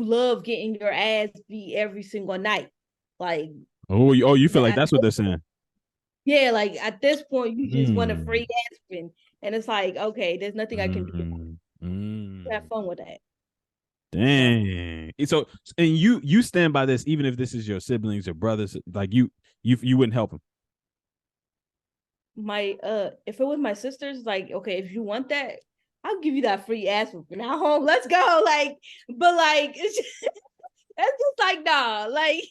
love getting your ass beat every single night. Like, You feel like that's what they're saying. yeah, like at this point, you just want a Mm. free aspirin. And it's like, okay, there's nothing I can do. Mm. Have Mm. fun with that. So Dang. So and you stand by this even if this is your siblings or brothers, like you wouldn't help them. my if it was my sisters, like, okay, if you want that, I'll give you that free aspirin. Now home, let's go. Like, but like it's just, that's just like nah. Like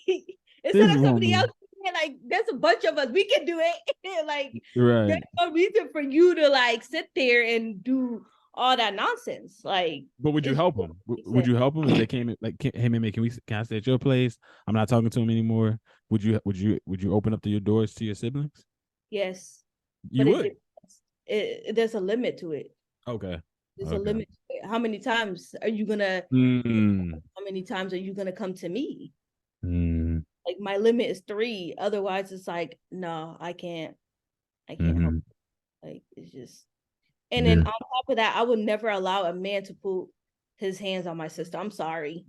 This instead of somebody else, woman. like there's a bunch of us, we can do it. Like there's Right. no reason for you to like sit there and do all that nonsense. Like But would you it's help them? Would you help them if they came in, like, hey man, can I stay at your place? I'm not talking to him anymore. Would you open up to your doors to your siblings? yes, but You would. there's a limit to it. Okay. There's a Okay. limit to it. How many times are you gonna? Mm. How many times are you gonna come to me? Mm. Like my limit is three. Otherwise, it's like no, I can't. I can't help. Mm-hmm. Like it's just. And then on Yeah. top of that, I would never allow a man to put his hands on my sister. I'm sorry.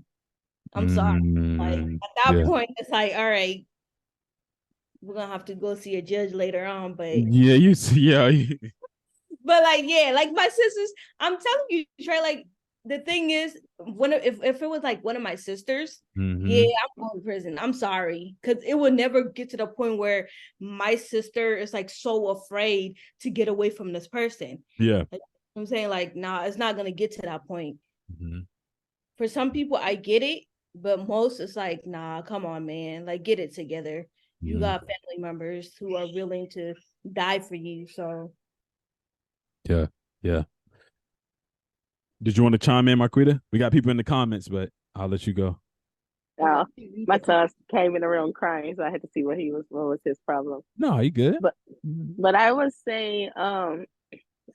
I'm sorry. Like Mm. at that Yeah. point, it's like, all right, we're gonna have to go see a judge later on. Yeah. You see. Yeah. But like, yeah, like my sisters, I'm telling you, Trey, like the thing is, if it was like one of my sisters, yeah, Mm-hmm. I'm going to prison. I'm sorry. Because it would never get to the point where my sister is like so afraid to get away from this person. Yeah. Like, I'm saying, like, nah, it's not gonna get to that point. Mm-hmm. For some people, I get it, but most it's like, nah, come on, man, like get it together. You Mm-hmm. got family members who are willing to die for you, so Yeah. Yeah. Did you want to chime in, Marquita? We got people in the comments, but I'll let you go. I'll Oh, let you read my the comment. son came in the room crying, so I had to see what was his problem. No, you good. But but I would say,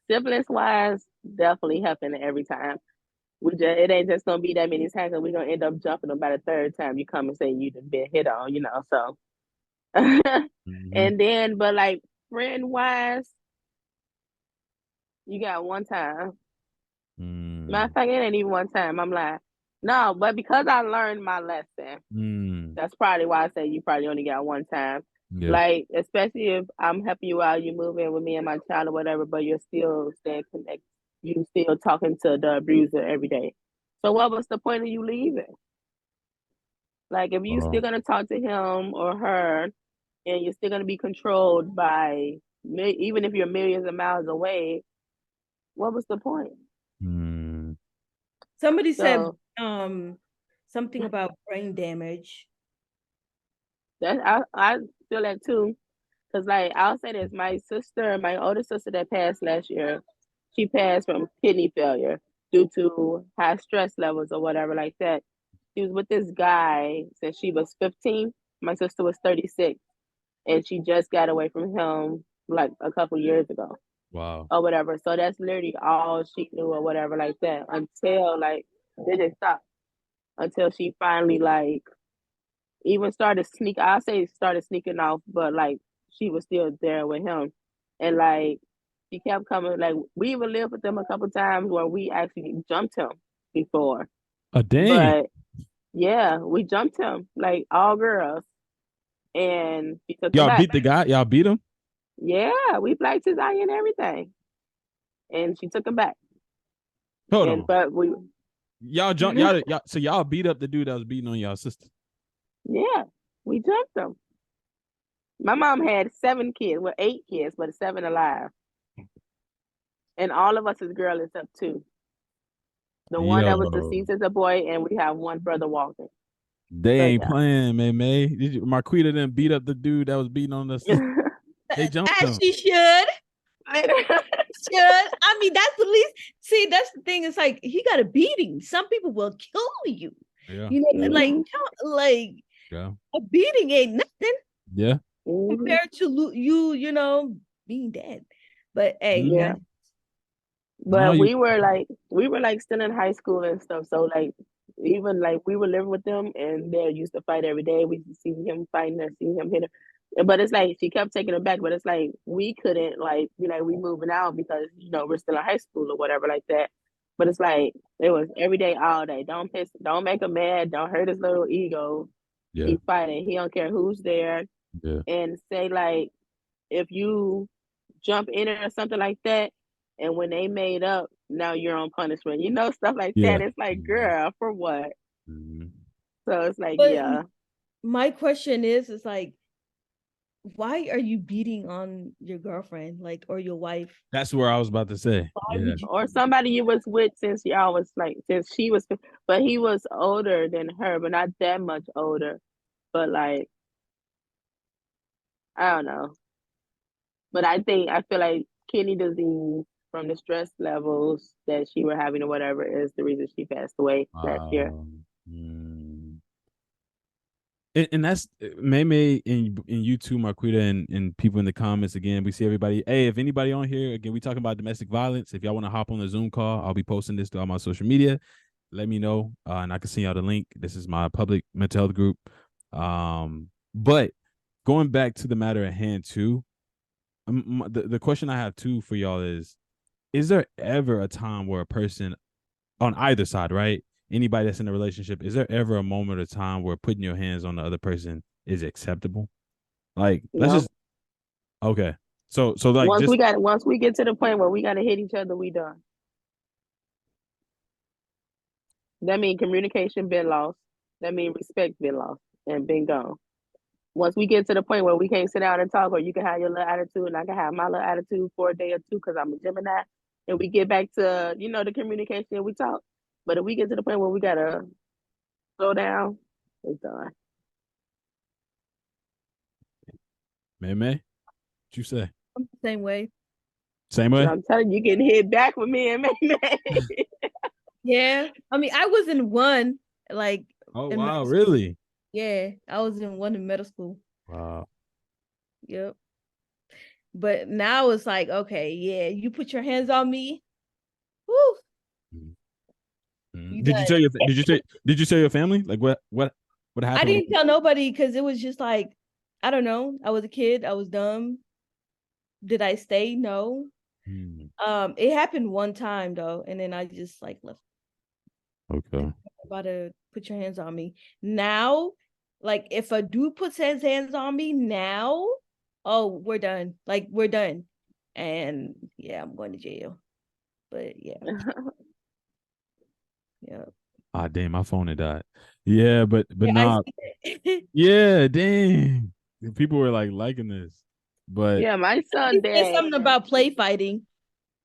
siblings wise, definitely helping every time. It ain't just gonna be that many times, and we're gonna end up jumping them by the third time you come and say you done been hit on, So, Mm-hmm. and then, but like friend wise, you got one time. Matter of Mm. fact, it ain't even one time. I'm like, no, but because I learned my lesson, Mm. that's probably why I say you probably only got one time. Yeah. Like, especially if I'm helping you out, you move in with me and my child or whatever, but you're still staying connected. You still talking to the abuser every day. So what was the point of you leaving? Like, if you still Oh. gonna talk to him or her, and you're still gonna be controlled by even if you're millions of miles away, what was the point? Mm. Somebody said So something about brain damage. that I feel that too. Cause like I'll say this, my older sister that passed last year, she passed from kidney failure due to high stress levels or whatever like that. She was with this guy since she was 15. My sister was 36, and she just got away from him like a couple years ago Wow. or whatever. So that's literally all she knew or whatever like that until like they didn't stop until she finally like even started sneak. I say started sneaking off, but like she was still there with him, and like she kept coming. Like we even lived with them a couple times where we actually jumped him before, A dang. but yeah, we jumped him like all girls, and she took him Y'all back. beat the guy? Y'all beat him? Yeah, we blacked his eye and everything, and she took him back. Hold And on. but we, Y'all jump y'all so y'all beat up the dude that was beating on y'all sister. yeah, we jumped him. My mom had 7 kids, well, 8 kids, but 7 alive. And all of us is girl except two. The one that was Yo. deceased is a boy, and we have one brother walking. They So ain't playing, MayMay. Marquita didn't beat up the dude that was beating on the sister. yeah. They jumped As him. she should. Should. I mean, that's the least. See, that's the thing. It's like he got a beating. Some people will kill you. Yeah. You know, like Mhm. like Yeah. a beating ain't nothing Yeah. Mhm. compared to you know, being dead. But hey, Mm-hmm. Yeah. that's No, But you we were like still in high school and stuff. So like even like we were living with them and they used to fight every day. We used to see him fighting and see him hit her. But it's like she kept taking it back. But it's like we couldn't like be like we moving out because we're still in high school or whatever like that. But it's like it was every day, all day. Don't make him mad. Don't hurt his little ego. Yeah. He's fighting. He don't care who's there. Yeah. And say like, if you jump in it or something like that, and when they made up, now you're on punishment. Stuff like Yeah. that. It's like, girl, for what? Mm-hmm. So it's like, But yeah. my question is like, why are you beating on your girlfriend, like, or your wife? That's where I was about to say. Why Yeah. would you? Or somebody you was with since y'all was like, since she was, but he was older than her, but not that much older. But like, I don't know. But I feel like kidney disease from the stress levels that she were having or whatever is the reason she passed away last year. Mm. And that's MayMay and you too, Marquita, and people in the comments. Again, we see everybody. Hey, if anybody on here, again, we talking about domestic violence. If y'all want to hop on the Zoom call, I'll be posting this to all my social media. Let me know, and I can send y'all the link. This is my public mental health group. But going back to the matter at hand too, the question I have too for y'all is there ever a time where a person on either side, right? Anybody that's in a relationship, is there ever a moment or time where putting your hands on the other person is acceptable? Like, let's No. just okay. So like Once just we get to the point where we gotta hit each other, we done. That means communication been lost. That means respect been lost and been gone. Once we get to the point where we can't sit down and talk, or you can have your little attitude and I can have my little attitude for a day or two because I'm a Gemini, and we get back to the communication, we talk. But if we get to the point where we gotta slow down, it's done. MayMay, what you say? Same way. Same So way? I'm telling you, getting hit back with me and MayMay. Yeah. I mean, I was in one, like, Oh in wow, middle school. really? Yeah, I was in one in middle school. Wow. Yep. But now it's like, okay, yeah, you put your hands on me. Woo, you Did you done. tell your did you tell your family? Like what I happened? didn't tell nobody because it was just like, I don't know. I was a kid. I was dumb. Did I stay? No. Hmm. It happened one time though, and then I just like left. Okay. About to put your hands on me now. Like if a dude puts his hands on me now, oh, we're done. Like we're done, and yeah, I'm going to jail. But yeah, yeah, Ah, damn, my phone had died. Yeah, but yeah. I nah. see it. Yeah, dang. People were like liking this. But Yeah, my He son said dad. something about play fighting.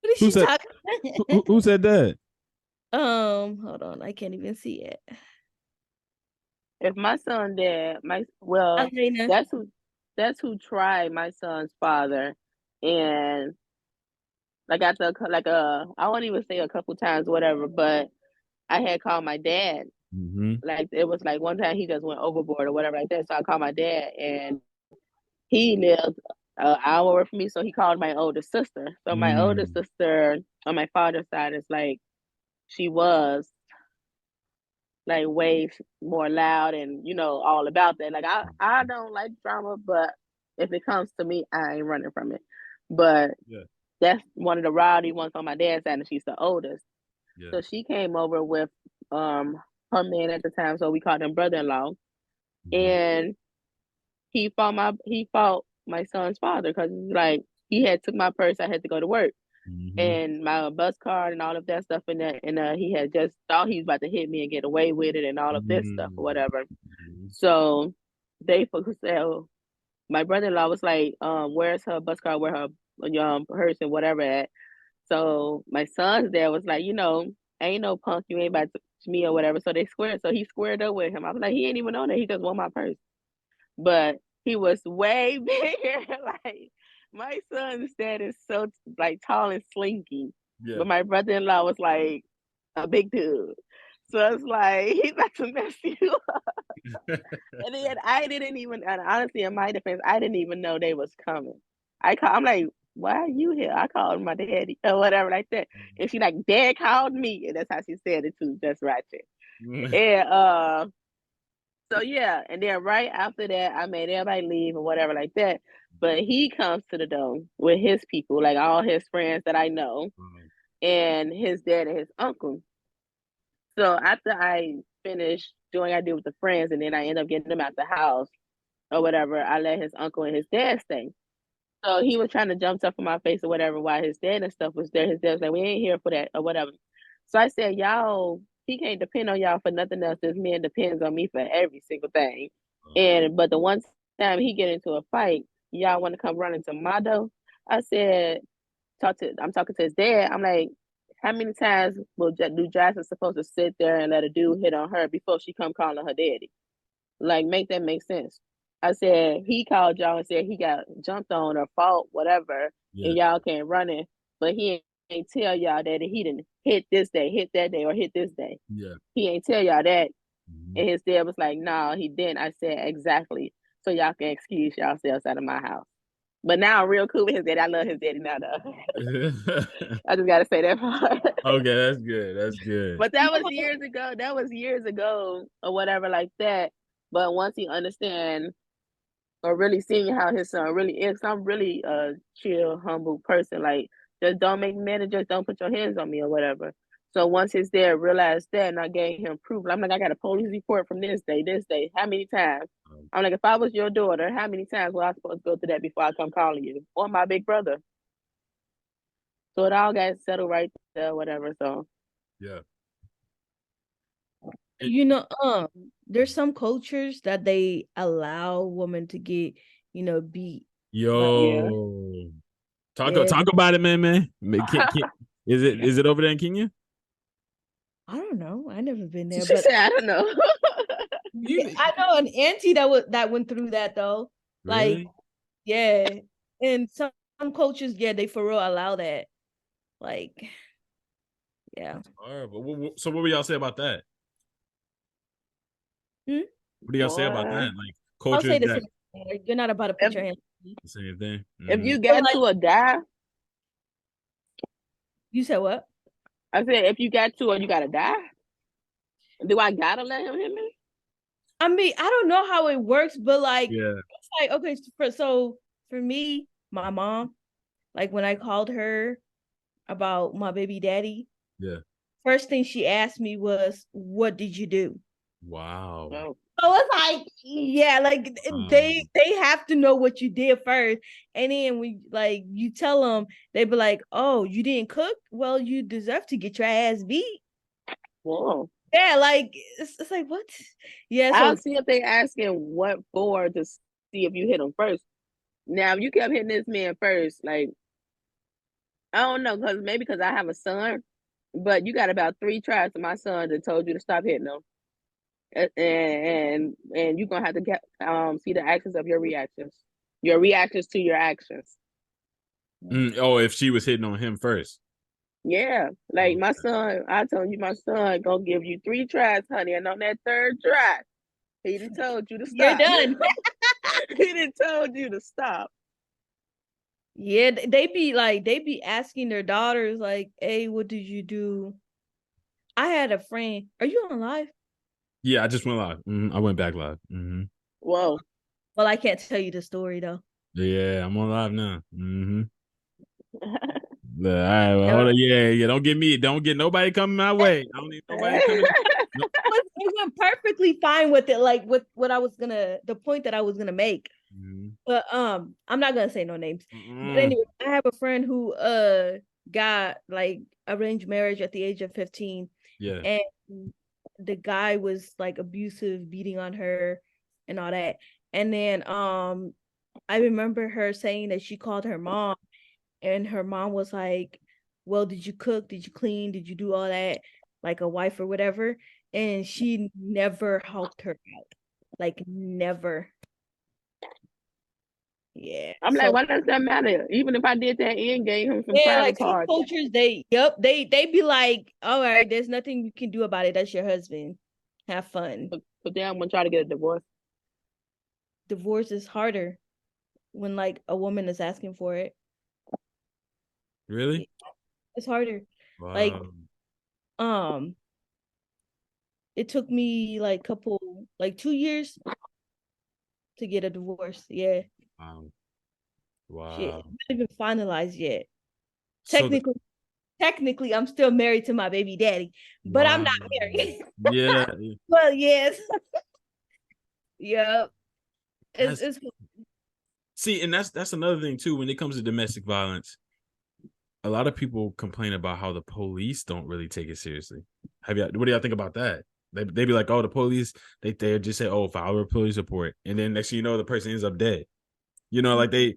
What is who she said talking? who said that? Hold on, I can't even see it. If my son dad, Elena. that's who tried my son's father, and like after I won't even say a couple times, whatever, but I had called my dad. Mm-hmm. Like it was like one time he just went overboard or whatever like that. So I called my dad, and he lived an hour away from me, so he called my older sister. So my older Mm. sister on my father's side is like she was like way more loud and all about that. Like I don't like drama, but if it comes to me, I ain't running from it. But Yeah, that's one of the rowdy ones on my dad's side, and she's the oldest. yeah. So she came over with her man at the time, so we called him brother-in-law, Mm-hmm. and he fought my son's father because like he had took my purse. I had to go to work Mm-hmm. and my bus card and all of that stuff and that, and he had just thought he was about to hit me and get away with it and all of this stuff or whatever. Mm-hmm. So they so my brother-in-law was like, where's her bus card, where her purse and whatever at. So my son's dad was like, ain't no punk, you ain't about to me or whatever. So he squared up with him. I was like, he ain't even on that, he just want my purse. But he was way bigger. Like my son's dad is so like tall and slinky, Yeah. but my brother-in-law was like a big dude. So it's like he's about to mess you up. And then I didn't even, and honestly, in my defense, I didn't even know they was coming. I'm like, why are you here? I called my daddy or whatever like that, and she like, Dad called me, and that's how she said it too, just ratchet. And so yeah, and then right after that, I made everybody leave or whatever like that. But he comes to the dome with his people, like all his friends that I know. and his dad and his uncle. So after I finished doing what I did with the friends, and then I end up getting them out the house or whatever, I let his uncle and his dad stay. So he was trying to jump stuff in my face or whatever while his dad and stuff was there. His dad was like, we ain't here for that or whatever. So I said, y'all, he can't depend on y'all for nothing else. This man depends on me for every single thing. But the one time he get into a fight, y'all want to come running to my door? I said, I'm talking to his dad. I'm like, how many times do Jackson supposed to sit there and let a dude hit on her before she come calling her daddy? Like, make that make sense. I said, he called y'all and said he got jumped on or fought, whatever, and y'all can't run it. But he ain't tell y'all that he didn't hit this day, hit that day, or hit this day. Yeah. He ain't tell y'all that. And his dad was like, no, he didn't. I said, exactly. So y'all can excuse yourselves out of my house. But now I'm real cool with his daddy. I love his daddy now, though. I just got to say that part. Okay, that's good. That's good. But that was years ago. That was years ago or whatever like that. But once he understand or really seeing how his son really is, I'm really a chill, humble person. Like, just don't make me mad and just don't put your hands on me or whatever. So once his dad realized that and I gave him proof, I'm like, I got a police report from this day, how many times? I'm like, if I was your daughter, how many times was I supposed to go through that before I come calling you? Or my big brother. So it all got settled right there, whatever. So yeah. You know, there's some cultures that they allow women to get, beat. Yo. Talk Yeah. talk about it, man. Is it over there in Kenya? I don't know. I never been there, she but said, I don't know. I know an auntie that went through that though. Really? Like, yeah. And some cultures, yeah, they for real allow that. Like, yeah. That's horrible. So what would y'all say about that? What do y'all say about that? Like I'll say cultures the that same thing. Like, you're not about to put your hands on me. the same thing. If you got to or die, you said what? I said if you got to or you gotta die. Do I gotta let him hit me? I mean, I don't know how it works, but like, yeah, it's like okay. So for me, my mom, like when I called her about my baby daddy, yeah. first thing she asked me was, "What did you do?" Wow. Oh. So it's like, yeah, like they have to know what you did first, and then we like you tell them, they be like, "Oh, you didn't cook? Well, you deserve to get your ass beat." Whoa. Yeah, like it's like what? Yeah, I'll so see if they asking what for to see if you hit him first. Now, if you kept hitting this man first, like I don't know, because I have a son, but you got about 3 tries to my son that told you to stop hitting him. And you're gonna have to get see the actions of your reactions to your actions. If she was hitting on him first. Yeah, like my son, I told you my son gonna give you 3 tries, honey, and on that 3rd try, he done told you to stop. you're done. He done told you to stop. Yeah, they be asking their daughters like, "Hey, what did you do?" I had a friend. Are you on live? Yeah, I just went live. I went back live. Whoa. Well, I can't tell you the story though. Yeah, I'm on live now. All right, well, hold on. Yeah. Don't get nobody coming my way. I don't need nobody coming. It went perfectly fine with it, like with what the point that I was gonna make. But I'm not gonna say no names. But anyway, I have a friend who got like arranged marriage at the age of 15. Yeah. And the guy was like abusive, beating on her and all that. And then I remember her saying that she called her mom, and her mom was like, "Well, did you cook? Did you clean? Did you do all that like a wife or whatever?" And she never helped her out. Like never. Yeah. I'm like, why does that matter? Even if I did that and gave him some private like some parts. cultures, they be like, all right, there's nothing you can do about it. That's your husband. Have fun. But then I'm gonna try to get a divorce. Divorce is harder when like a woman is asking for it. Really? It's harder. Wow. Like it took me like 2 years to get a divorce. Yeah. Wow. Shit, not even finalized yet. So Technically technically I'm still married to my baby daddy, but I'm not married. Yeah. Well, yes. Yep. It's See, and that's another thing too. When it comes to domestic violence, a lot of people complain about how the police don't really take it seriously. What do y'all think about that? They be like, oh, the police, they just say, oh, file a police report, and then next thing you know, the person ends up dead. You know, like they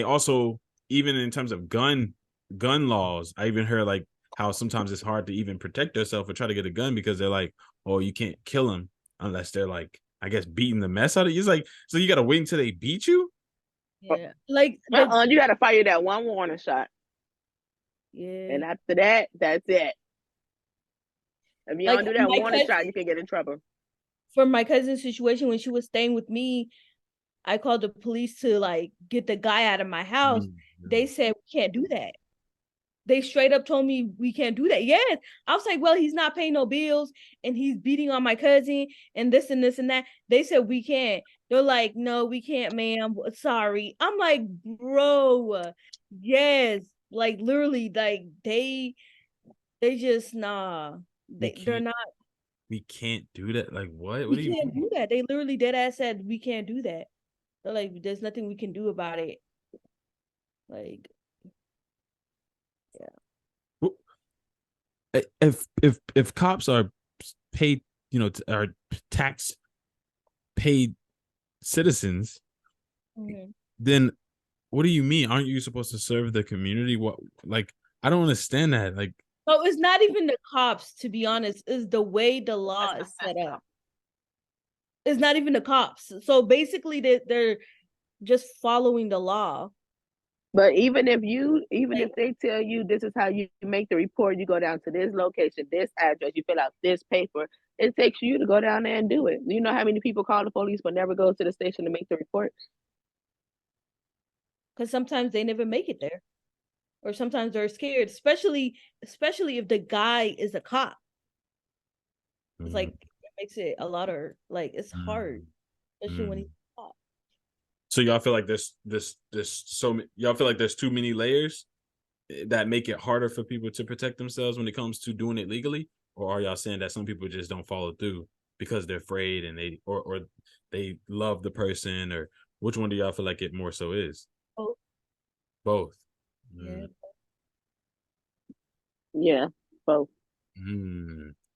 also, even in terms of gun laws, I even heard like how sometimes it's hard to even protect yourself or try to get a gun because they're like, oh, you can't kill them unless they're like, I guess, beating the mess out of you. It's like, so you gotta wait until they beat you. yeah. Like You got to fire that one warning shot, yeah. and after that, that's it. If you Like don't do that my warning shot, you can get in trouble. for my cousin's situation when she was staying with me, I called the police to like get the guy out of my house. They said we can't do that. They straight up told me we can't do that. Yes. I was like, well, he's not paying no bills and he's beating on my cousin and this and this and that. They said we can't. They're like, no, we can't, ma'am. Sorry. I'm like, bro, yes. Like literally, like they just nah. They're not. We can't do that. Like what? What We do you can't mean? do that. They literally dead ass said we can't do that. They're like, there's nothing we can do about it. Like, yeah. If cops are paid, are tax paid citizens, then what do you mean? Aren't you supposed to serve the community? What, like, I don't understand that. Like, So it's not even the cops, to be honest, is the way the law is set up. It's not even the cops. So basically they're just following the law. But even if they tell you this is how you make the report, you go down to this location, this address, you fill out this paper, it takes you to go down there and do it. You know how many people call the police but never go to the station to make the report? Because sometimes they never make it there. Or sometimes they're scared, especially if the guy is a cop. It's like it makes it a lot of like it's hard, especially when he's a cop. So y'all feel like y'all feel like there's too many layers that make it harder for people to protect themselves when it comes to doing it legally, or are y'all saying that some people just don't follow through because they're afraid and or they love the person, or which one do y'all feel like it more so is? Both. Yeah. Yeah, both.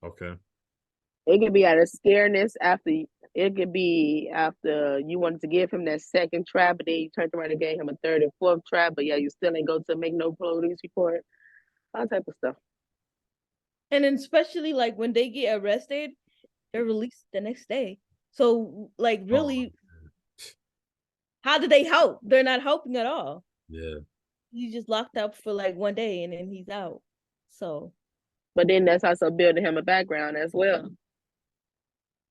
Okay. It could be out of scaredness it could be after you wanted to give him that second try, but then you turned around and gave him a third and fourth try, but yeah, you still ain't go to make no police report. All type of stuff. And then especially like when they get arrested, they're released the next day. So like really, how do they help? They're not helping at all. Yeah. He's just locked up for like one day and then he's out. So but then that's also building him a background as well.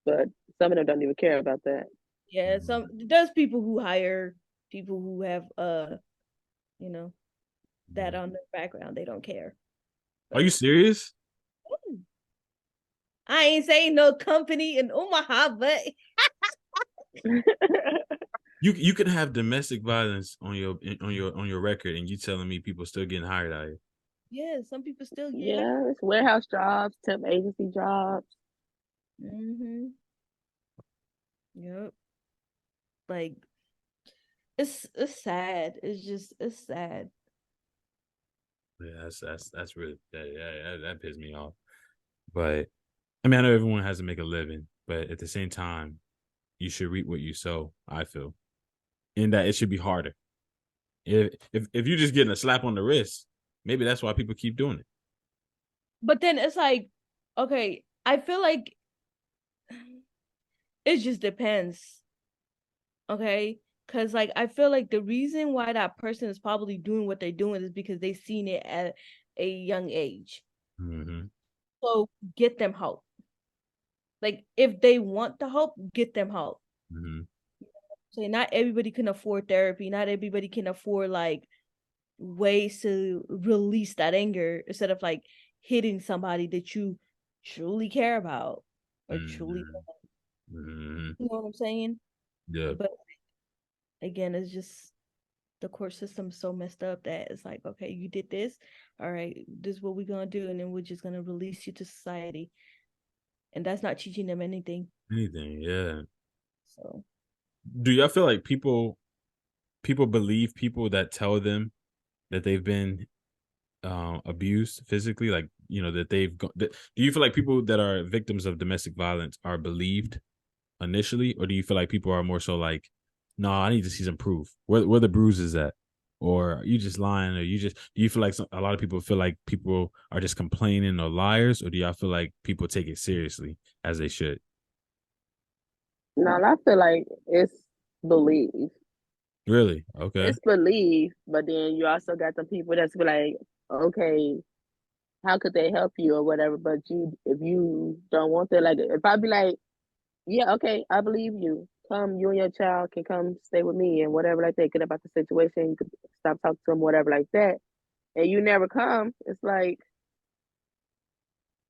But some of them don't even care about that. Yeah, there's people who hire people who have that on their background. They don't care. Are you serious? I ain't saying no company in Omaha, but you can have domestic violence on your record, and you telling me people still getting hired out here. Yeah, some people still get Yeah, it's warehouse jobs, temp agency jobs. Yep. Like it's sad. It's sad. Yeah, that's really that pissed me off. But I mean, I know everyone has to make a living, but at the same time, you should reap what you sow. I feel, in that it should be harder. If you're just getting a slap on the wrist, maybe that's why people keep doing it. But then it's like, okay, I feel like it just depends. Okay? Because like I feel like the reason why that person is probably doing what they're doing is because they've seen it at a young age. So get them help. Like if they want the help, get them help. So not everybody can afford therapy. Not everybody can afford like ways to release that anger instead of like hitting somebody that you truly care about or truly you know what I'm saying? Yeah. But again, it's just the court system is so messed up that it's like, okay, you did this, all right, this is what we're gonna do, and then we're just gonna release you to society, and that's not teaching them anything. Yeah. So, Do y'all feel like people believe people that tell them that they've been abused physically, like, you know, that do you feel like people that are victims of domestic violence are believed initially, or do you feel like people are more so like, no, I need to see some proof, where the bruises at, or are you just lying, or do you feel like a lot of people feel like people are just complaining or liars, or do y'all feel like people take it seriously as they should? No, I feel like it's belief. Really? Okay. It's belief, but then you also got the people that's be like, okay, how could they help you or whatever? But if you don't want that, like, if I be like, yeah, okay, I believe you. Come, you and your child can come stay with me and whatever like that. Get about the situation. You could stop talking to them, whatever like that. And you never come. It's like,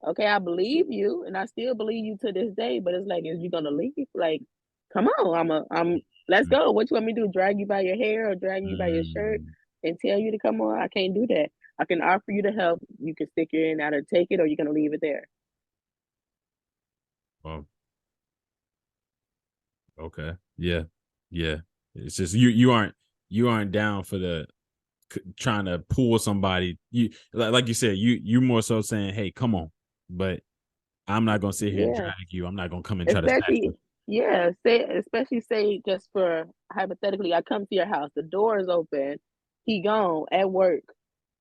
okay, I believe you, and I still believe you to this day. But it's like, is you gonna leave? Like, come on, let's go. What you want me to do? Drag you by your hair or drag you by your shirt Mm, and tell you to come on? I can't do that. I can offer you the help. You can stick your hand out or take it, or you're gonna leave it there. well, okay. Yeah. Yeah. It's just you aren't down for the trying to pull somebody. You like you said, you more so saying, hey, come on, but I'm not gonna sit here and Yeah. drag you. I'm not gonna come and try to snatch Especially, you. yeah, say just for hypothetically, I come to your house, the door is open, he gone at work,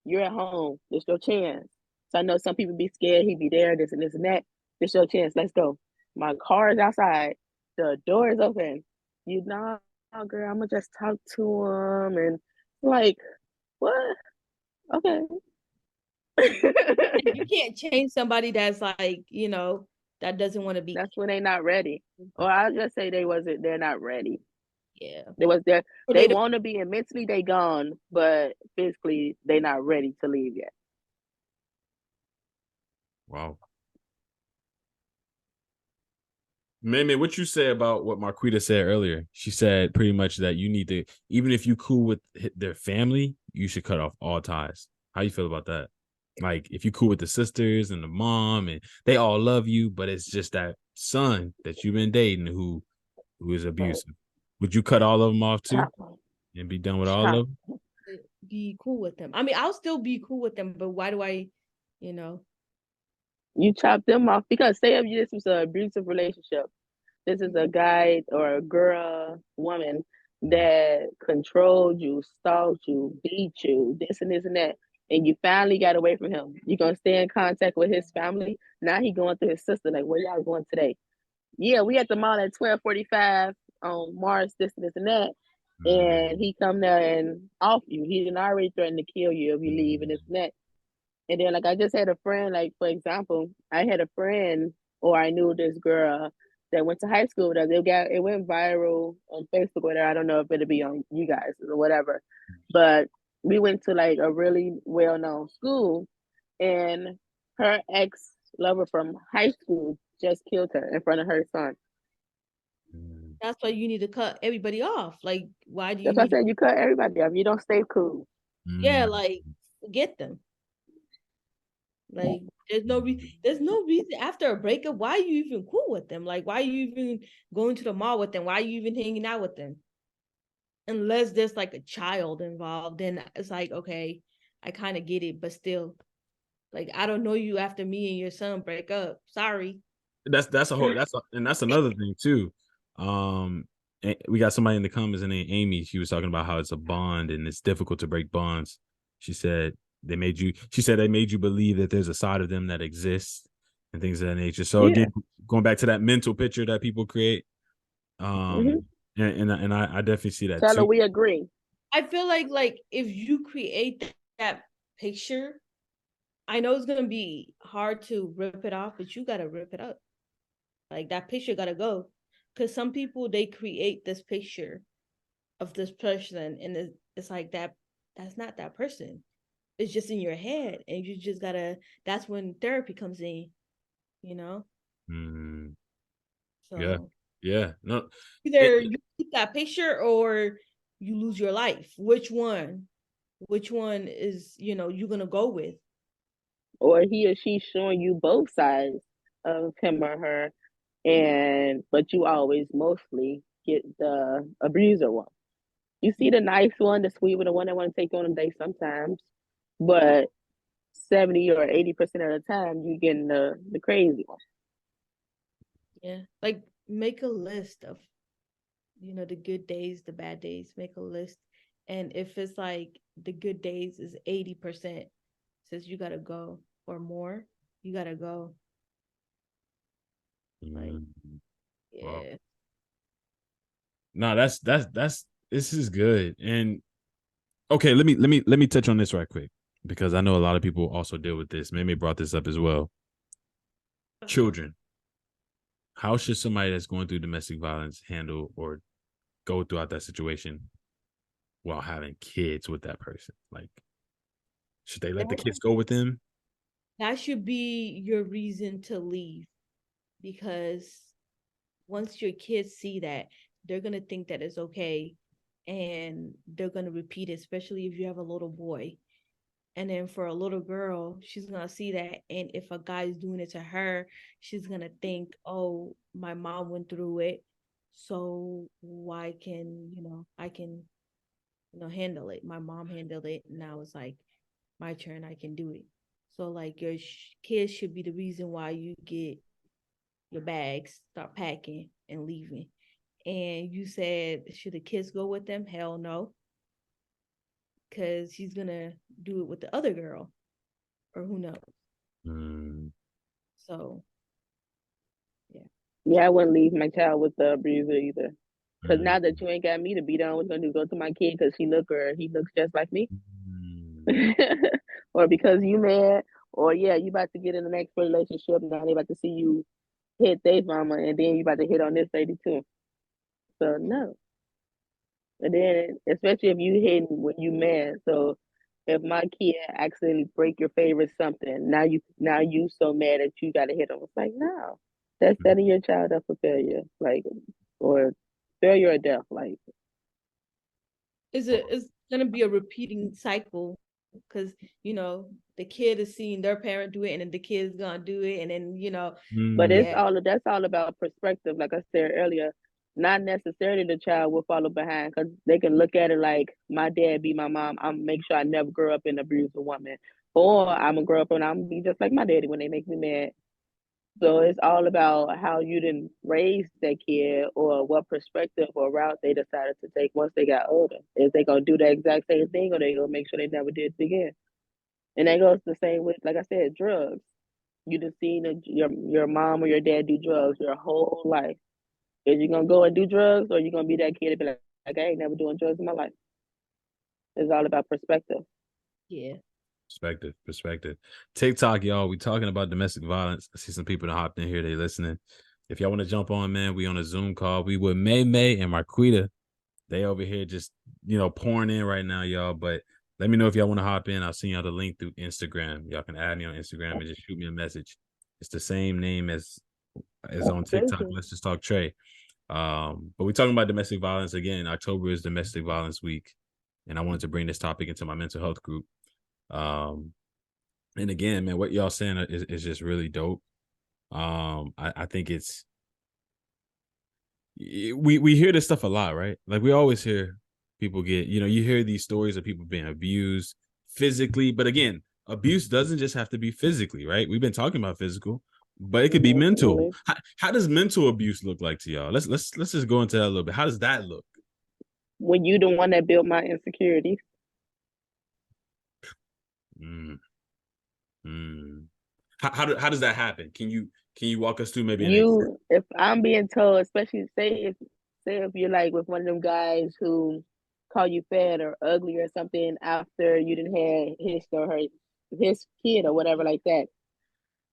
you're at home, it's your chance. So I know some people be scared, he be there, this and this and that. It's your chance, let's go. My car is outside, the door is open. You know, oh, girl, I'm gonna just talk to him and like, what? Okay. you can't change somebody that's like, that doesn't want to be. That's when they not ready. Or I'll just say they're not ready. Yeah. They was there. Or They they don't. want to be, and mentally they gone, but physically they not ready to leave yet. Wow. Maybe what you say about what Marquita said earlier? She said pretty much that you need to, even if you cool with their family, you should cut off all ties. How you feel about that? Like, if you cool with the sisters and the mom and they all love you, but it's just that son that you've been dating who is Right. abusive, would you cut all of them off too Chop, and be done with all chop. of them? Be cool with them. I mean, I'll still be cool with them, but why do I, You chop them off because say if this was an abusive relationship, this is a guy or a girl, woman that controlled you, stalked you, beat you, this and this and that, and you finally got away from him. You gonna stay in contact with his family. Now he going through his sister. Like, where y'all going today? Yeah, we at the mall at 12:45 on Mars, this and this and that. And Mm, he come there and off you. He didn't already threaten to kill you if you leave and this mm, and that. And then like I just had a friend, like for example, I had a friend or I knew this girl that went to high school with us. It went viral on Facebook or whatever. I don't know if it'll be on you guys or whatever. But we went to like a really well known school and her ex lover from high school just killed her in front of her son. mm, that's why you need to cut everybody off. Like, why do you That's why I need? said you cut everybody off. You don't stay cool. Yeah, mm, like forget them. Like, mm. there's no reason after a breakup. Why are you even cool with them? Like, why are you even going to the mall with them? Why are you even hanging out with them? Unless there's like a child involved, then it's like, okay, I kind of get it, but still, like, I don't know you after me and your son break up. Sorry. That's a whole and that's another thing too. We got somebody in the comments named Amy. She was talking about how it's a bond and it's difficult to break bonds. She said they made you believe that there's a side of them that exists and things of that nature. So Yeah. again, going back to that mental picture that people create, Mm-hmm. I definitely see that Tell her too. we agree. I feel like if you create that picture, I know it's gonna be hard to rip it off, but you gotta rip it up. Like that picture gotta go. Cause some people they create this picture of this person and it's like that's not that person. It's just in your head. And you just gotta that's when therapy comes in, you know? Mm, yeah, So yeah. No, it, either you keep that picture or you lose your life. Which one is, you're gonna go with? Or he or she showing you both sides of him or her, but you always mostly get the abuser one. You see the nice one, the sweet one, the one that want to take you on a date sometimes, but 70 or 80% of the time you getting the crazy one. Yeah, like make a list of, the good days, the bad days. Make a list, and if it's like the good days is 80%, says you gotta go, or more, you gotta go. Like, Wow. yeah. No, that's this is good. And okay, let me touch on this right quick because I know a lot of people also deal with this. MayMay brought this up as well. Children. How should somebody that's going through domestic violence handle or go throughout that situation while having kids with that person? Like, should they let the kids go with them? That should be your reason to leave, because once your kids see that, they're gonna think that it's okay, and they're gonna repeat it, especially if you have a little boy. And then for a little girl, she's gonna see that, and if a guy's doing it to her, she's gonna think, "Oh, my mom went through it, so why can I can handle it? My mom handled it. Now it's like my turn. I can do it." So like your kids should be the reason why you get your bags, start packing, and leaving. And you said, should the kids go with them? Hell no, because he's gonna do it with the other girl, or who knows. So, yeah. Yeah, I wouldn't leave my child with the abuser either. Because now that you ain't got me to beat on, what's gonna do? Go to my kid because she look or he looks just like me, or because you mad, or yeah, you about to get in the next relationship now they about to see you hit their mama, and then you about to hit on this lady too. So no. And then, especially if you hitting when you mad. So if my kid accidentally break your favorite something, now you so mad that you gotta hit them. It's like no, that's setting your child up for failure, like or failure or death. Like It's gonna be a repeating cycle, because the kid is seeing their parent do it, and then the kid's gonna do it, and then but yeah. that's all about perspective. Like I said earlier, not necessarily the child will follow behind because they can look at it like my dad beat my mom. I'm make sure I never grow up and abuse a woman, or I'm gonna grow up and I'm gonna be just like my daddy when they make me mad. So it's all about how you didn't raise that kid or what perspective or route they decided to take once they got older. Is they gonna do the exact same thing or they gonna make sure they never did it again? And that goes the same with, like I said, drugs. You just seen your mom or your dad do drugs your whole life. Is you gonna go and do drugs or you gonna be that kid and be like, I ain't never doing drugs in my life? It's all about perspective. Yeah. Perspective. TikTok, y'all. We talking about domestic violence. I see some people that hopped in here. They listening. If y'all want to jump on, man, we on a Zoom call. We with MayMay and Marquita. They over here just pouring in right now, y'all. But let me know if y'all want to hop in. I'll send y'all the link through Instagram. Y'all can add me on Instagram and just shoot me a message. It's the same name as on TikTok. Let's just talk Trey. But we're talking about domestic violence again. October is Domestic Violence Week, and I wanted to bring this topic into my mental health group. And again, man, what y'all saying is just really dope. I think it's we hear this stuff a lot, right? Like we always hear people get, you hear these stories of people being abused physically, but again, abuse doesn't just have to be physically, right? We've been talking about physical, but it could be mental. How does mental abuse look like to y'all? Let's just go into that a little bit. How does that look? When you the one that built my insecurities. How does that happen? Can you walk us through maybe If I'm being told, especially say if you're like with one of them guys who call you fat or ugly or something after you didn't have his or her his kid or whatever like that.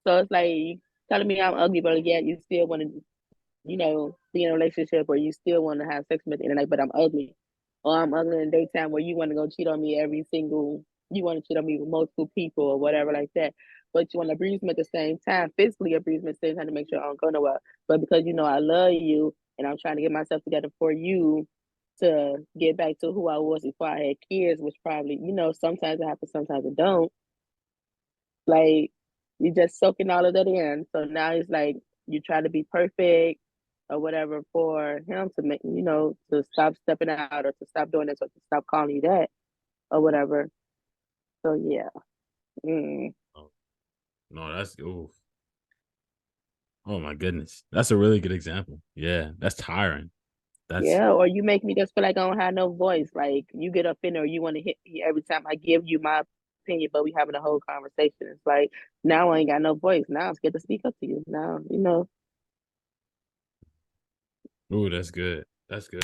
So it's like you telling me I'm ugly, but yet you still want to, be in a relationship or you still want to have sex with me in the night, but I'm ugly. Or I'm ugly in the daytime where you want to go cheat on me you want to cheat on me with multiple people or whatever like that. But you want to abuse me at the same time, physically abuse me at the same time to make sure I don't go nowhere. But because I love you and I'm trying to get myself together for you, to get back to who I was before I had kids, which probably, sometimes it happens, sometimes it don't. Like, you just soaking all of that in. So now it's like you try to be perfect or whatever for him to make, to stop stepping out or to stop doing this or to stop calling you that or whatever. So yeah. Oh, no, that's oof. Oh my goodness. That's a really good example. Yeah, that's tiring. That's Yeah, or you make me just feel like I don't have no voice. Like you get offended or you want to hit me every time I give you my opinion, but we having a whole conversation. It's like now I ain't got no voice. Now I'm scared to speak up to you. Now, ooh, that's good. That's good.